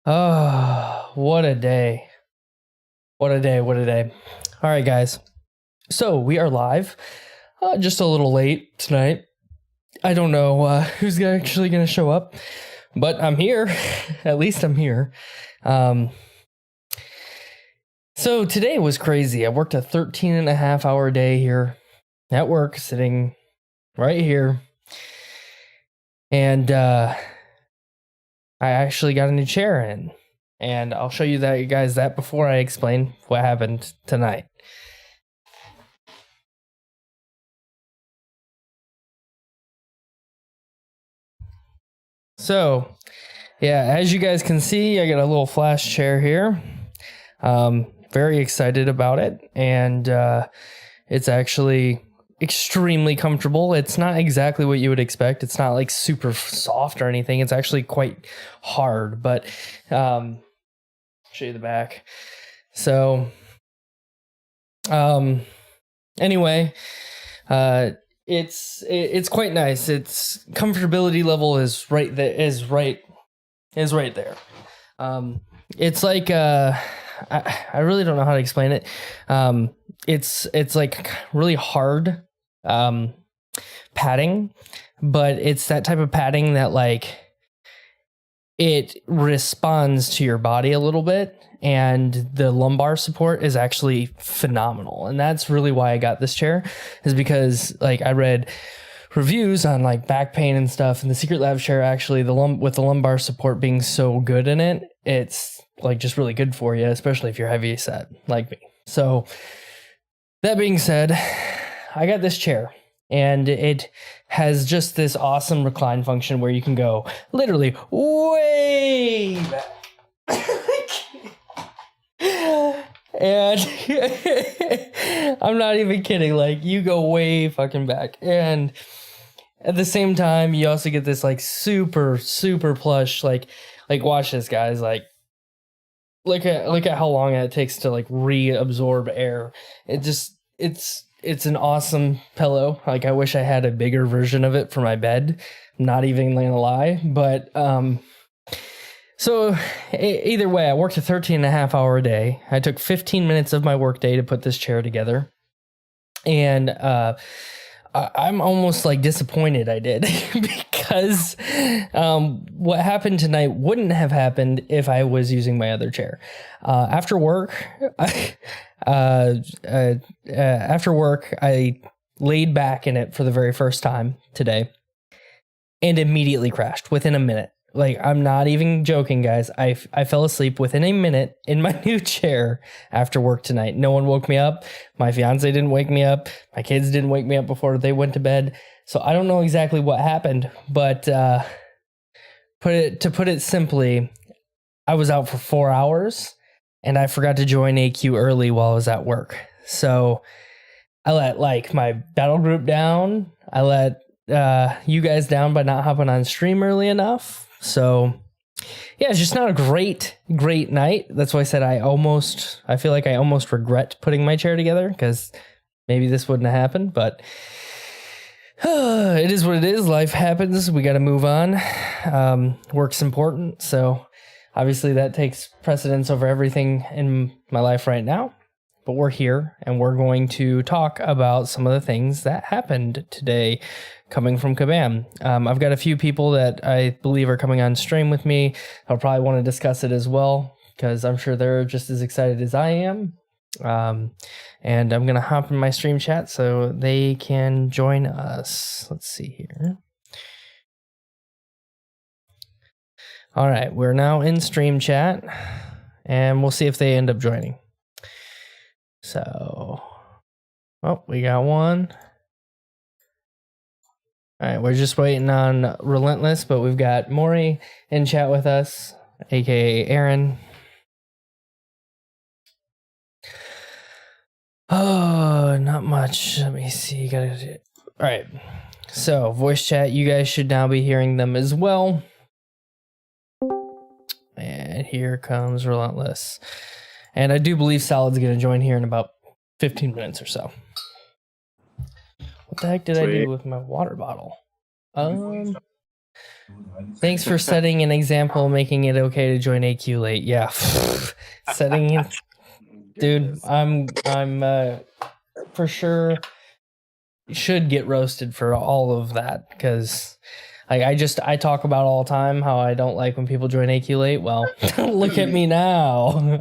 Oh, what a day. What a day. What a day. All right, guys. So we are live. Just a little late tonight. I don't know who's actually going to show up, but I'm here. At least I'm here. So today was crazy. I worked a 13-and-a-half-hour day here at work, sitting right here. And I actually got a new chair in. And I'll show you that before I explain what happened tonight. So, yeah, as you guys can see, I got a little flash chair here. Very excited about it. And it's actually extremely comfortable. It's not exactly what you would expect. It's not like super soft or anything. It's actually quite hard, but show you the back. So anyway, it's quite nice. Its comfortability level is right there. Is right there. It's like I really don't know how to explain it. It's like really hard padding, but it's that type of padding that like it responds to your body a little bit, and the lumbar support is actually phenomenal. And that's really why I got this chair, is because like I read reviews on like back pain and stuff, and the Secret Lab chair actually with the lumbar support being so good in it, it's like just really good for you, especially if you're heavy set like me. So that being said, I got this chair, and it has just this awesome recline function where you can go literally way back. And I'm not even kidding, like you go way fucking back. And at the same time, you also get this like super plush, like watch this, guys, like look at how long it takes to like reabsorb air. It's an awesome pillow. Like I wish I had a bigger version of it for my bed. I'm not even gonna lie, but so either way, I worked a 13-and-a-half-hour day. I took 15 minutes of my work day to put this chair together, and I'm almost like disappointed I did because what happened tonight wouldn't have happened if I was using my other chair. After work, I laid back in it for the very first time today and immediately crashed within a minute. Like, I'm not even joking, guys. I fell asleep within a minute in my new chair after work tonight. No one woke me up. My fiance didn't wake me up. My kids didn't wake me up before they went to bed. So I don't know exactly what happened, but to put it simply, I was out for 4 hours, and I forgot to join AQ early while I was at work. So I let like my battle group down. I let you guys down by not hopping on stream early enough. So yeah, it's just not a great night. That's why I said I feel like I almost regret putting my chair together, because maybe this wouldn't have happened, but it is what it is. Life happens. We got to move on. Work's important. So obviously that takes precedence over everything in my life right now. But we're here, and we're going to talk about some of the things that happened today coming from Kabam. I've got a few people that I believe are coming on stream with me. I'll probably want to discuss it as well, because I'm sure they're just as excited as I am. And I'm going to hop in my stream chat so they can join us. Let's see here. All right, we're now in stream chat, and we'll see if they end up joining. So, oh, we got one. All right, we're just waiting on Relentless, but we've got Maury in chat with us, aka Aaron. Oh, not much. Let me see. All right, so voice chat, you guys should now be hearing them as well. And here comes Relentless. And I do believe Salad's going to join here in about 15 minutes or so. What the heck did I do with my water bottle? Thanks for setting an example, making it okay to join AQ late. Yeah, setting, dude. I'm for sure should get roasted for all of that because I talk about all the time how I don't like when people join AQ late. Well, look at me now.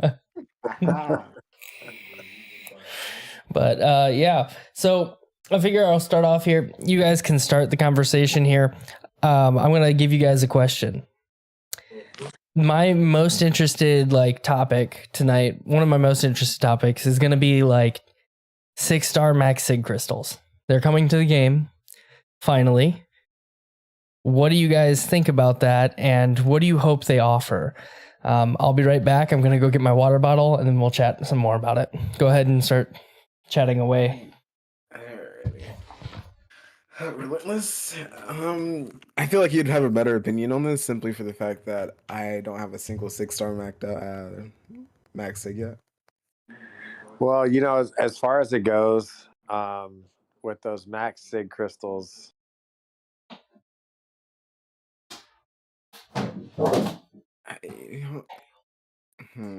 But yeah, so I figure I'll start off here. You guys can start the conversation here. I'm gonna give you guys a question. My most interested topic tonight, one of my most interested topics is gonna be 6-star max sig crystals. They're coming to the game finally. What do you guys think about that, and what do you hope they offer? I'll be right back. I'm gonna go get my water bottle, and then we'll chat some more about it. Go ahead and start chatting away. Relentless. I feel like you'd have a better opinion on this simply for the fact that I don't have a single 6-star max sig yet. Well, you know, as far as it goes, with those max sig crystals,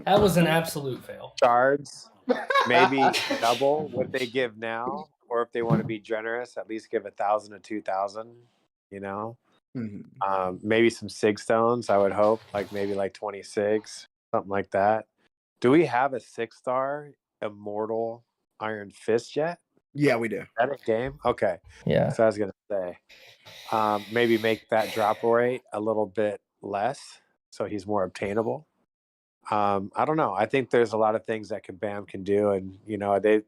That was an absolute fail. shards, maybe double what they give now, or if they want to be generous, at least give 1,000 to 2,000. You know, maybe some sig stones. I would hope, maybe 26, something like that. Do we have a 6-star Immortal Iron Fist yet? Yeah, we do. Is that a game? Okay. Yeah. So I was gonna say, maybe make that drop rate a little bit less, so he's more obtainable. I don't know. I think there's a lot of things that BAM can do, and you know they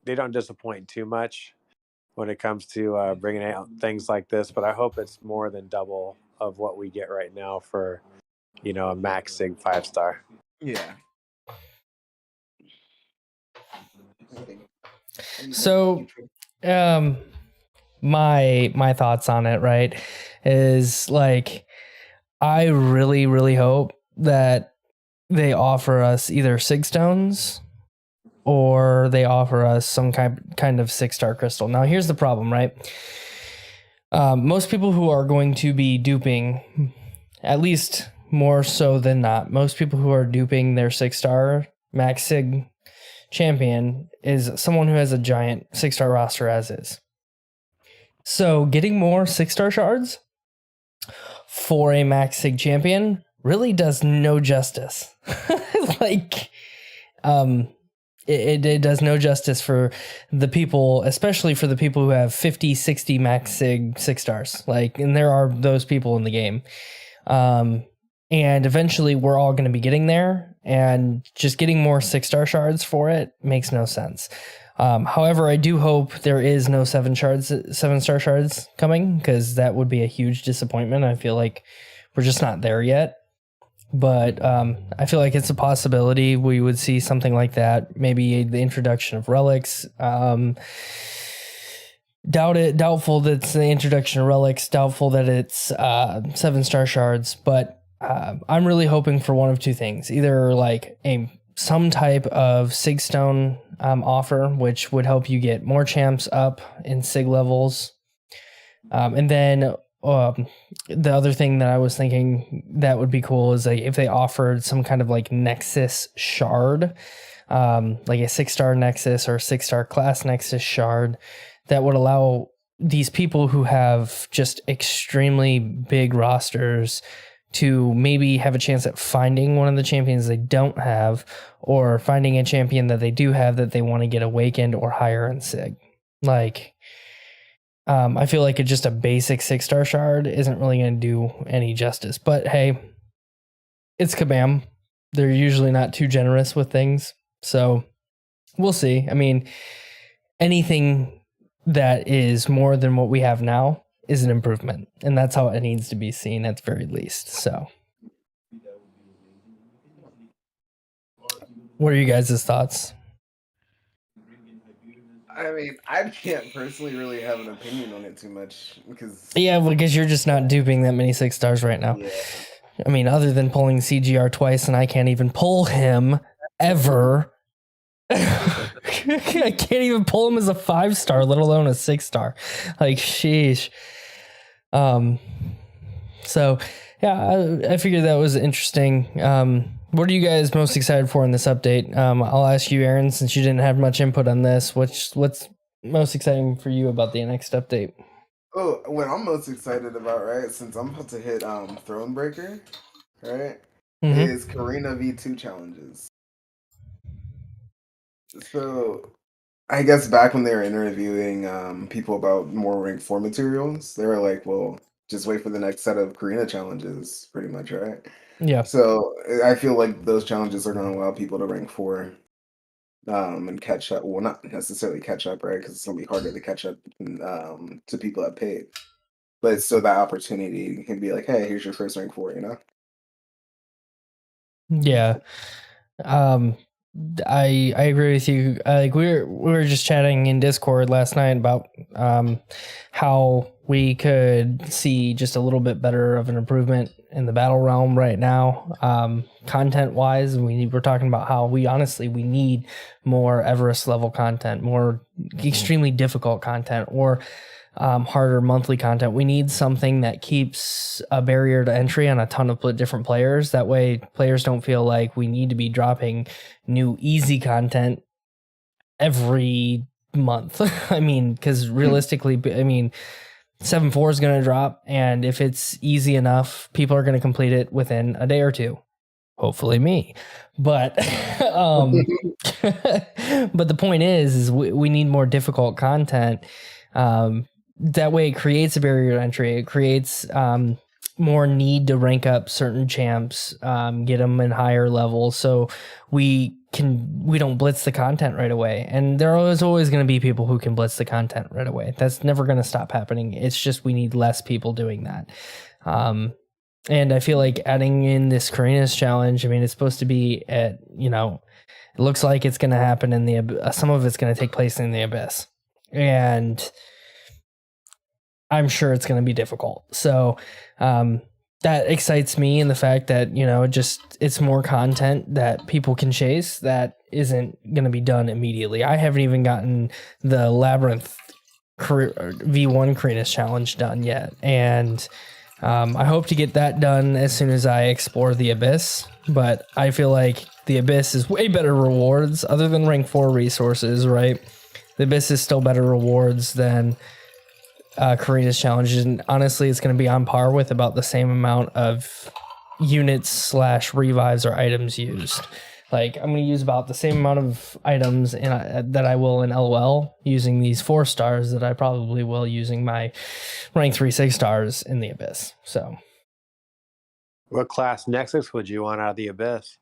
don't disappoint too much when it comes to bringing out things like this. But I hope it's more than double of what we get right now for a max sig 5-star. Yeah. So, my thoughts on it, right, is I really, really hope that they offer us either sig stones or they offer us some kind of 6-star crystal. Now, here's the problem, right? Most people who are going to be duping, at least more so than not, most people who are duping their 6-star max sig champion is someone who has a giant 6-star roster as is. So getting more 6-star shards for a max sig champion really does no justice. It does no justice for the people, especially for the people who have 50, 60 max sig 6-stars. And there are those people in the game. And eventually we're all going to be getting there, and just getting more 6-star shards for it makes no sense. However, I do hope there is no 7-star shards coming, because that would be a huge disappointment. I feel like we're just not there yet. But I feel like it's a possibility we would see something like that. Maybe the introduction of relics. Doubtful that it's the introduction of relics. Doubtful that it's 7-star shards. But I'm really hoping for one of two things: either some type of Sigstone offer, which would help you get more champs up in Sig levels, and then the other thing that I was thinking that would be cool is if they offered some kind of Nexus shard, like a 6-star Nexus or 6-star class Nexus shard, that would allow these people who have just extremely big rosters to maybe have a chance at finding one of the champions they don't have, or finding a champion that they do have that they want to get awakened or higher in Sig. I feel like just a basic 6-star shard isn't really going to do any justice. But hey, it's Kabam. They're usually not too generous with things. So we'll see. I mean, anything that is more than what we have now is an improvement. And that's how it needs to be seen at the very least. So what are you guys' thoughts? I mean, I can't personally really have an opinion on it too much because you're just not duping that many 6-stars right now. Yeah. I mean, other than pulling CGR twice, and I can't even pull him ever. I can't even pull him as a 5-star, let alone a 6-star. Sheesh. So yeah, I figured that was interesting. What are you guys most excited for in this update? I'll ask you, Aaron, since you didn't have much input on this. What's most exciting for you about the next update? Oh, what I'm most excited about, right? Since I'm about to hit Thronebreaker, right? Mm-hmm. Is Karina V2 challenges. So I guess back when they were interviewing people about more rank 4 materials, they were like, well, just wait for the next set of Karina challenges, pretty much, right? Yeah. So I feel like those challenges are going to allow people to rank 4 and catch up. Well, not necessarily catch up, right? Because it's going to be harder to catch up to people that paid. But so that opportunity can be like, hey, here's your first rank 4, you know? Yeah. Um, I agree with you. Like we were just chatting in Discord last night about how we could see just a little bit better of an improvement in the battle realm right now, content wise. We're talking about how we need more Everest level content, more extremely difficult content, or harder monthly content. We need something that keeps a barrier to entry on a ton of different players. That way players don't feel like we need to be dropping new easy content every month. I mean, because realistically, 7.4 is going to drop, and if it's easy enough, people are going to complete it within a day or two. Hopefully me. But but the point is we need more difficult content. That way it creates a barrier to entry. It creates more need to rank up certain champs, get them in higher levels, so we don't blitz the content right away. And there is always going to be people who can blitz the content right away. That's never going to stop happening. It's just we need less people doing that. And I feel like adding in this Karina's challenge, it's supposed to be at, it looks like it's going to happen in some of it's going to take place in the Abyss. And I'm sure it's going to be difficult. So that excites me in the fact that, it's more content that people can chase that isn't going to be done immediately. I haven't even gotten the Labyrinth V1 Karina's challenge done yet. And I hope to get that done as soon as I explore the Abyss. But I feel like the Abyss is way better rewards other than rank 4 resources, right? The Abyss is still better rewards than Karina's challenges, and honestly it's going to be on par with about the same amount of units / revives or items used. Like I'm going to use about the same amount of items that I will in LOL using these 4 stars that I probably will using my rank 3 6 stars in the Abyss. So what class Nexus would you want out of the Abyss?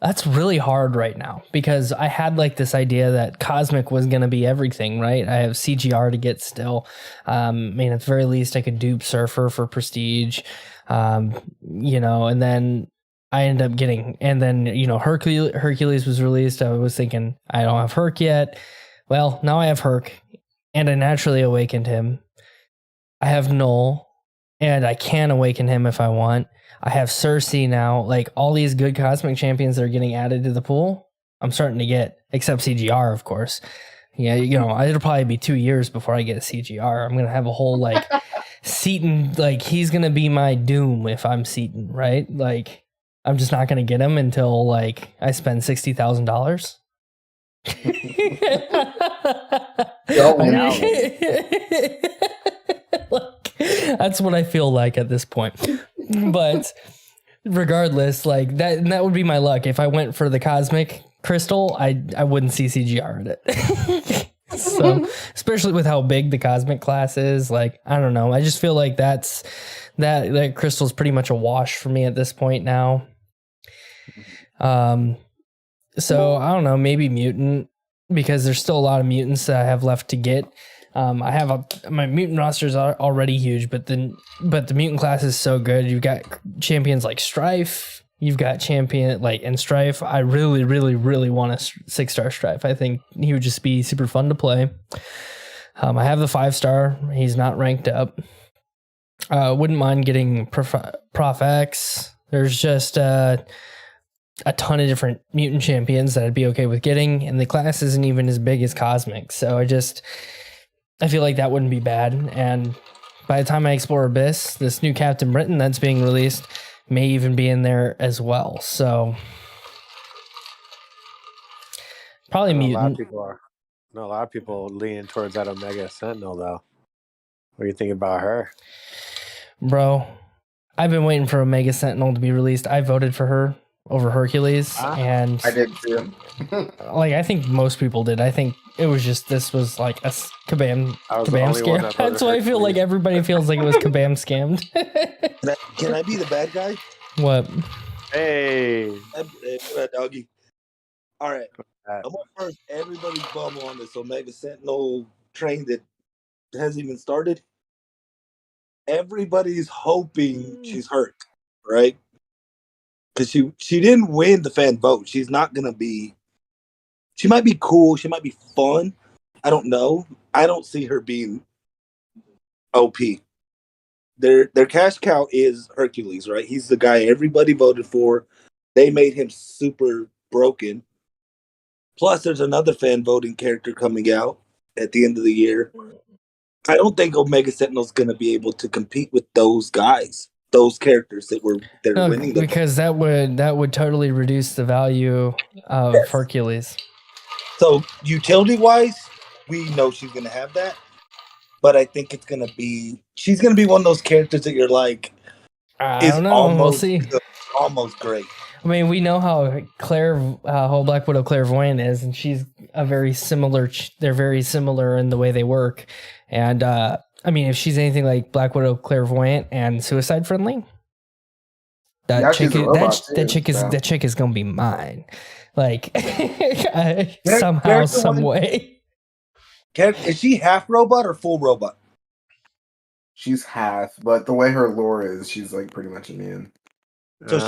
That's really hard right now because I had like this idea that Cosmic was going to be everything, right? I have CGR to get still. At the very least I could dupe Surfer for prestige, and then I ended up getting, and then, Hercules was released. I was thinking I don't have Herc yet. Well, now I have Herc and I naturally awakened him. I have Null and I can awaken him if I want. I have Cersei now. Like all these good cosmic champions that are getting added to the pool, I'm starting to get, except CGR, of course. Yeah, it'll probably be 2 years before I get a CGR. I'm going to have a whole like Seaton, like he's going to be my doom if I'm Seaton, right? Like I'm just not going to get him until like I spend $60,000. That's what I feel like at this point. But regardless, like that would be my luck. If I went for the cosmic crystal, I wouldn't see CGR in it. So, especially with how big the cosmic class is, like I don't know. I just feel like that crystal is pretty much a wash for me at this point now. So I don't know, maybe mutant, because there's still a lot of mutants that I have left to get. I have my mutant rosters are already huge, but the mutant class is so good. You've got champions like Strife. You've got champion and Strife. I really, really, really want a 6-star Strife. I think he would just be super fun to play. I have the 5-star. He's not ranked up. Wouldn't mind getting Prof X. There's just a ton of different mutant champions that I'd be okay with getting, and the class isn't even as big as Cosmic. So I feel like that wouldn't be bad. And by the time I explore Abyss, this new Captain Britain that's being released may even be in there as well. So probably A lot of Mutant. people are. No, a lot of people leaning towards that Omega Sentinel though. What do you think about her? Bro, I've been waiting for Omega Sentinel to be released. I voted for her over Hercules, and I did too. like I think most people did. I think it was just this was like a kabam I was the kabam only one scam. that voted That's why I feel like Hercules. everybody feels like it was kabam scammed. Can I be the bad guy? What? Hey, Doggy. All right. Uh, I'm gonna first everybody's bubble on this Omega Sentinel train that hasn't even started. Everybody's hoping she's hurt, right? Because she didn't win the fan vote. She's not gonna be. She might be cool. She might be fun. I don't know. I don't see her being OP. Their cash cow is Hercules, right? He's the guy everybody voted for. They made him super broken. Plus, there's another fan voting character coming out at the end of the year. I don't think Omega Sentinel's going to be able to compete with those guys, those characters they're No, winning. because that would totally reduce the value of Yes. Hercules. So utility wise, we know she's going to have that, but I think she's going to be one of those characters that you're like, I don't know. We'll see. Almost great. I mean, we know how how Black Widow Clairvoyant is, and she's a very similar. They're very similar in the way they work, and I mean, if she's anything like Black Widow Clairvoyant and Suicide Friendly, that chick is gonna be mine. Like somehow, some way. Is she half robot or full robot? She's half, but the way her lore is, she's like pretty much immune. So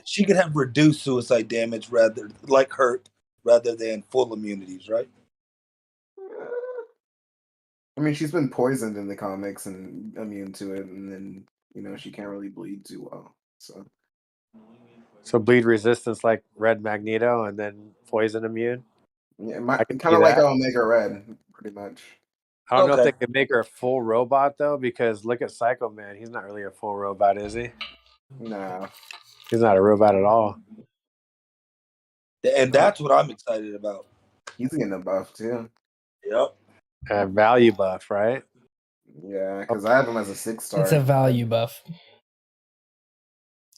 she could have reduced suicide damage rather than full immunities, right? I mean, she's been poisoned in the comics and immune to it, and then she can't really bleed too well. So bleed resistance like Red Magneto, and then poison immune. Yeah, kind of like Omega Red, pretty much. I don't know if they could make her a full robot though, because look at Psycho Man. He's not really a full robot, is he? No. He's not a robot at all. And that's what I'm excited about. He's getting a buff too. Yep. A value buff, right? Yeah, because I have him as a 6-star. It's a value buff.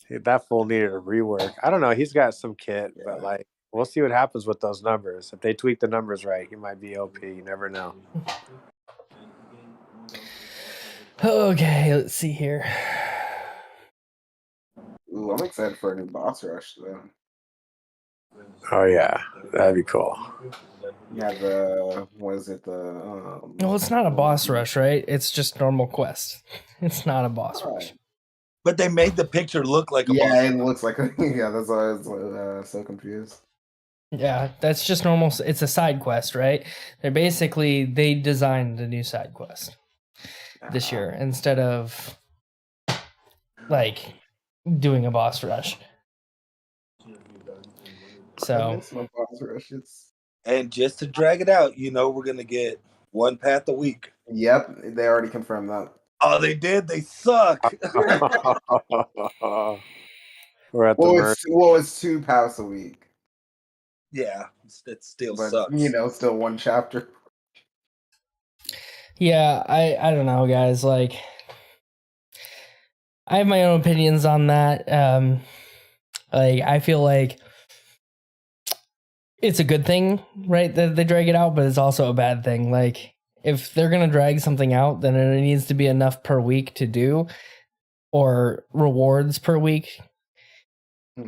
That fool needed a rework. I don't know. He's got some kit, but like we'll see what happens with those numbers. If they tweak the numbers right, he might be OP. You never know. Okay, let's see here. Ooh, I'm excited for a new boss rush though. Oh yeah, that'd be cool. Yeah, Well, it's not a boss rush, right? It's just normal quest. It's not a boss rush. But they made the picture look like a boss. Yeah, it looks like yeah. That's why I was so confused. Yeah, that's just normal. It's a side quest, right? They designed a new side quest this year instead of like doing a boss rush. So, boss rushes. And just to drag it out, we're gonna get one path a week. Yep, they already confirmed that. Oh, they did. They suck. We're at the it's 2 paths a week. Yeah, it still sucks. Still one chapter. yeah, I don't know, guys. Like, I have my own opinions on that. Like, I feel like it's a good thing, right, that they drag it out, but it's also a bad thing. Like, if they're going to drag something out, then it needs to be enough per week to do, or rewards per week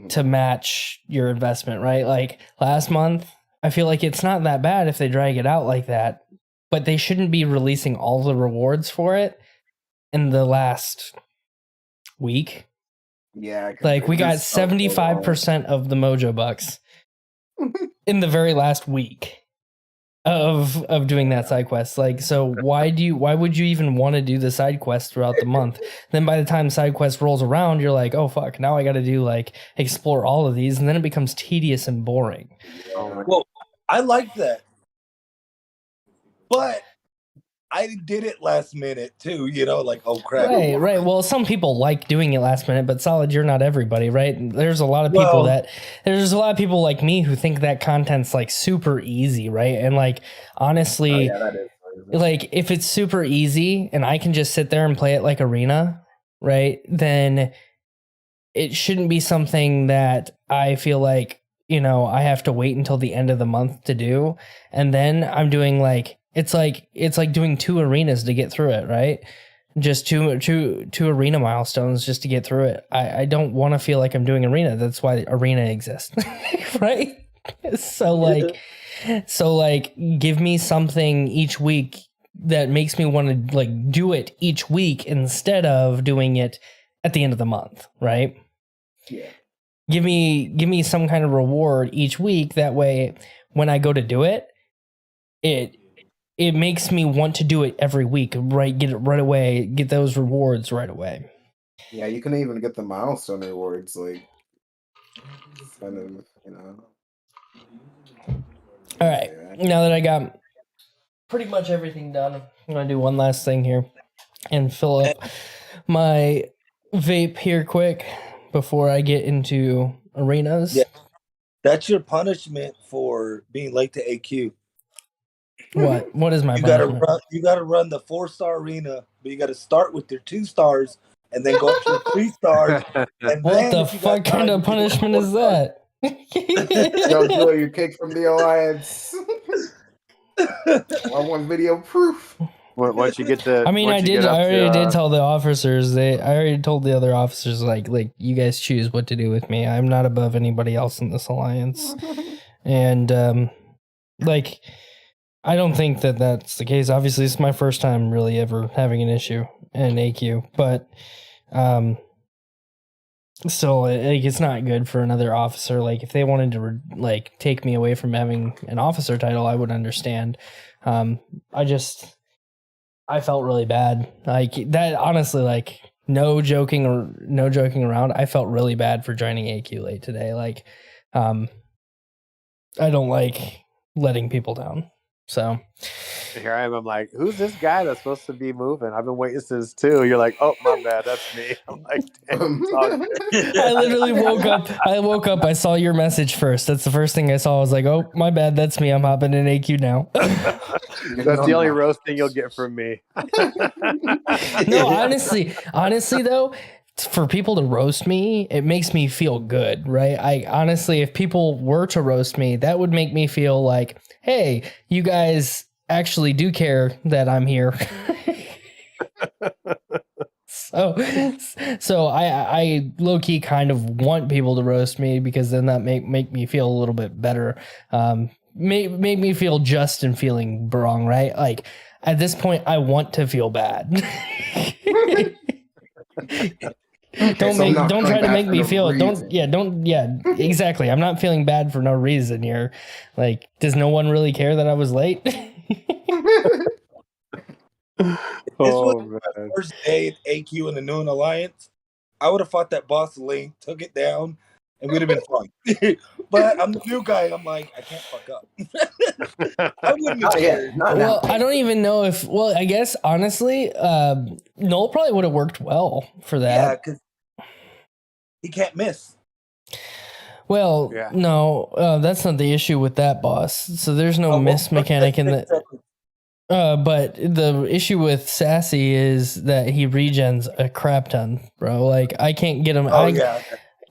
to match your investment, right? Like last month, I feel like it's not that bad if they drag it out like that, but they shouldn't be releasing all the rewards for it in the last week. Yeah. Like we got 75% of the Mojo Bucks in the very last week of doing that side quest. Like, so why would you even want to do the side quest throughout the month? Then by the time side quest rolls around, you're like, oh fuck, now I got to do like explore all of these, and then it becomes tedious and boring. Well, I like that, but I did it last minute too, like, oh crap. Right. Well, some people like doing it last minute, but Solid, you're not everybody, right? There's a lot of people there's a lot of people like me who think that content's like super easy, right? And like, honestly, that is crazy. like if it's super easy and I can just sit there and play it like Arena, right? Then it shouldn't be something that I feel like, I have to wait until the end of the month to do. And then I'm doing like, it's like doing 2 arenas to get through it, right? Just two arena milestones just to get through it. I don't want to feel like I'm doing arena. That's why arena exists, right? So like, give me something each week that makes me want to like do it each week instead of doing it at the end of the month, right? Yeah. Give me some kind of reward each week. That way, when I go to do it, it makes me want to do it every week, right? Get it right away, get those rewards right away. Yeah, you can even get the milestone rewards, like, kind of, All right, now that I got pretty much everything done, I'm gonna do one last thing here and fill up my vape here quick before I get into arenas. Yeah. That's your punishment for being late to AQ. What is my You punishment? gotta run the 4-star arena, but you gotta start with your 2 stars and then go up to your 3 stars. And What then the if you got fuck kind time, of you can go punishment 4 is stars. that? Yo, Joey, you kicked from the alliance. I want video proof. Once you get the, I mean, once I you get up already to, did tell the officers. I already told the other officers, like you guys choose what to do with me. I'm not above anybody else in this alliance, and like, I don't think that that's the case. Obviously, it's my first time really ever having an issue in AQ, but still, like, it's not good for another officer. Like, if they wanted to like take me away from having an officer title, I would understand. I felt really bad. Like that, honestly, like no joking around. I felt really bad for joining AQ late today. Like, I don't like letting people down. So here I am. I'm like, who's this guy that's supposed to be moving? I've been waiting since 2. You're like, oh, my bad. That's me. I'm like, damn, it's all good. I literally woke up. I saw your message first. That's the first thing I saw. I was like, oh, my bad. That's me. I'm hopping in AQ now. That's the only roasting you'll get from me. No, honestly though, for people to roast me, it makes me feel good, right? I honestly, if people were to roast me, that would make me feel like, hey, you guys actually do care that I'm here. So I low key kind of want people to roast me, because then that make me feel a little bit better. Make me feel just and feeling wrong, right? Like at this point, I want to feel bad. Don't try to make me feel. Exactly. I'm not feeling bad for no reason here. Like, does no one really care that I was late? This was my first day at AQ in the Noon Alliance. I would have fought that boss lane, took it down, and we'd have been fine. But I'm the new guy. I'm like, I can't fuck up. I wouldn't have cared. Well, I don't even know if. Well, I guess honestly, Noel probably would have worked well for that. Yeah, because he can't miss. Well, Yeah. No, that's not the issue with that boss. So there's no miss mechanic in that. But the issue with Sassy is that he regens a crap ton, bro. Like I can't get him.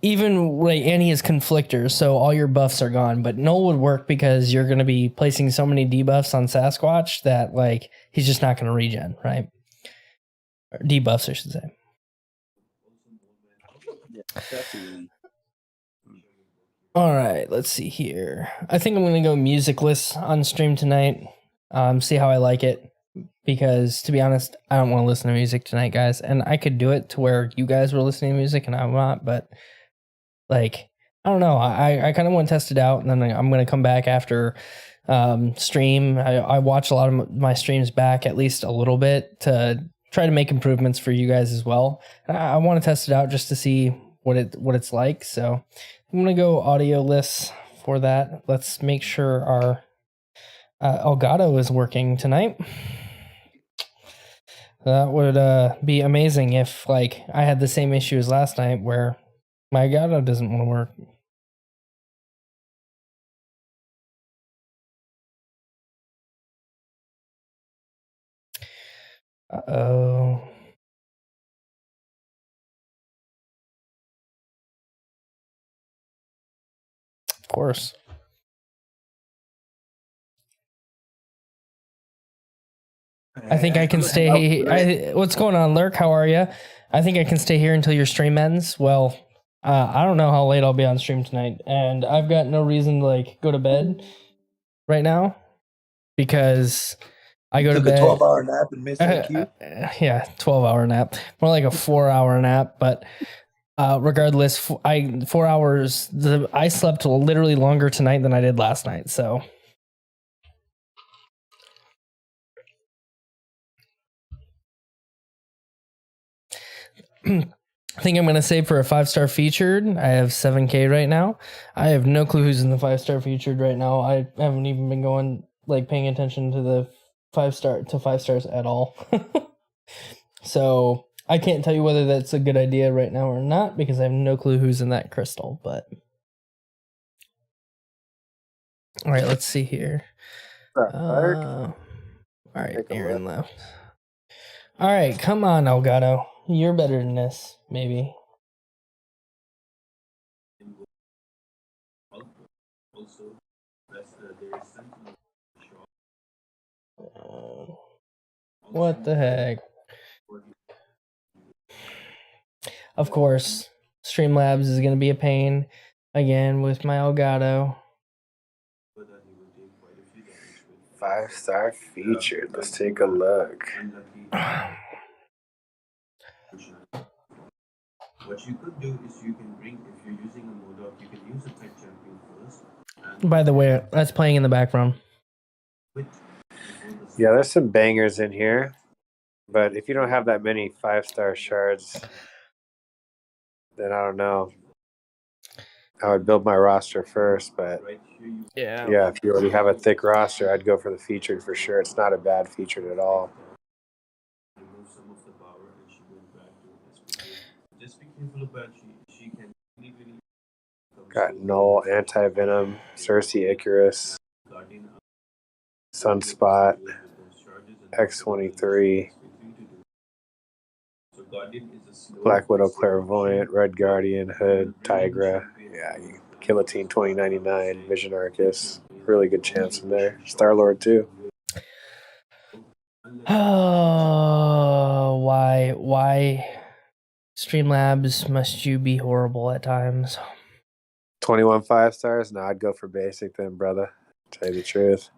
Even like, and he has conflictors, so all your buffs are gone. But Null would work because you're going to be placing so many debuffs on Sasquatch that like he's just not going to regen, right? Or debuffs, I should say. All right, let's see here. I think I'm going to go musicless on stream tonight. See how I like it, because to be honest, I don't want to listen to music tonight, guys. And I could do it to where you guys were listening to music and I'm not, but like, I don't know. I kind of want to test it out, and then I'm going to come back after stream. I watch a lot of my streams back at least a little bit to try to make improvements for you guys as well. I want to test it out just to see what it's like. So I'm going to go audio-less for that. Let's make sure our Elgato is working tonight. That would be amazing if like I had the same issue as last night where my Elgato doesn't want to work. Uh-oh. Of course. I think I can stay. What's going on, Lurk? How are you? I think I can stay here until your stream ends. Well, I don't know how late I'll be on stream tonight, and I've got no reason to like go to bed right now because I go to Took bed. a 12-hour nap and missed that cue. Yeah, 12-hour nap. More like a 4-hour nap, but regardless, 4 hours. I slept literally longer tonight than I did last night. So. I think I'm going to save for a 5-star featured. I have 7K right now. I have no clue who's in the 5-star featured right now. I haven't even been going, like, paying attention to the 5 stars at all. So I can't tell you whether that's a good idea right now or not because I have no clue who's in that crystal. But all right, let's see here. All right, Aaron left. All right, come on, Elgato. You're better than this, maybe. What the heck? Of course, Streamlabs is going to be a pain again with my Elgato. 5-star featured. Let's take a look. What you could do is you can bring, if you're using a Modok, you can use a pet champion first. By the way, that's playing in the background. Yeah, there's some bangers in here. But if you don't have that many 5-star shards, then I don't know. I would build my roster first, but yeah, if you already have a thick roster, I'd go for the featured for sure. It's not a bad featured at all. Got Null, Anti-Venom, Cersei Icarus, Sunspot, X-23, Black Widow Clairvoyant, Red Guardian, Hood, Tigra. Yeah, Guillotine 2099, Vision Arcus. Really good chance in there. Star-Lord too. Oh, why Streamlabs must you be horrible at times? 21 5-stars? No, I'd go for basic then, brother. Tell you the truth.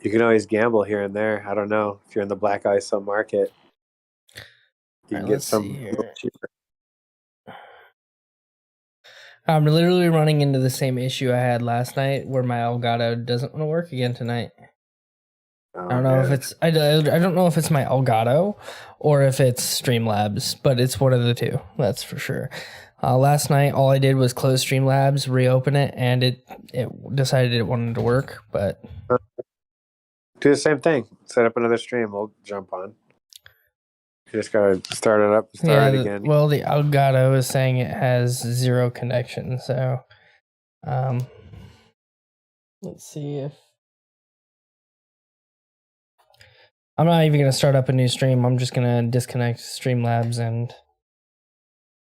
You can always gamble here and there. I don't know. If you're in the black ISO market, you can get some cheaper. I'm literally running into the same issue I had last night where my Elgato doesn't want to work again tonight. Oh, I don't know if it's I don't know if it's my Elgato or if it's Streamlabs, but it's one of the two. That's for sure. Last night, all I did was close Streamlabs, reopen it, and it decided it wanted to work. But do the same thing. Set up another stream. We'll jump on. You just gotta start it up and start it again. Well, the Elgato is saying it has 0 connection. So, let's see if I'm not even gonna start up a new stream. I'm just gonna disconnect Streamlabs and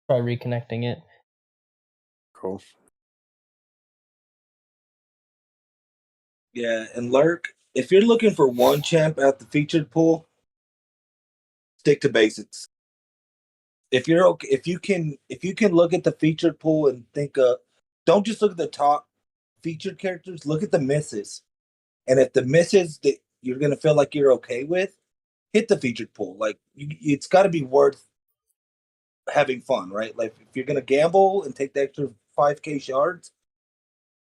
try reconnecting it. Cool. Yeah, and Lurk, if you're looking for one champ at the featured pool, stick to basics. If you're okay, if you can look at the featured pool and think don't just look at the top featured characters, look at the misses. And if the misses that you're gonna feel like you're okay with, hit the featured pool. Like it's got to be worth having fun, right? Like if you're gonna gamble and take the extra 5K shards,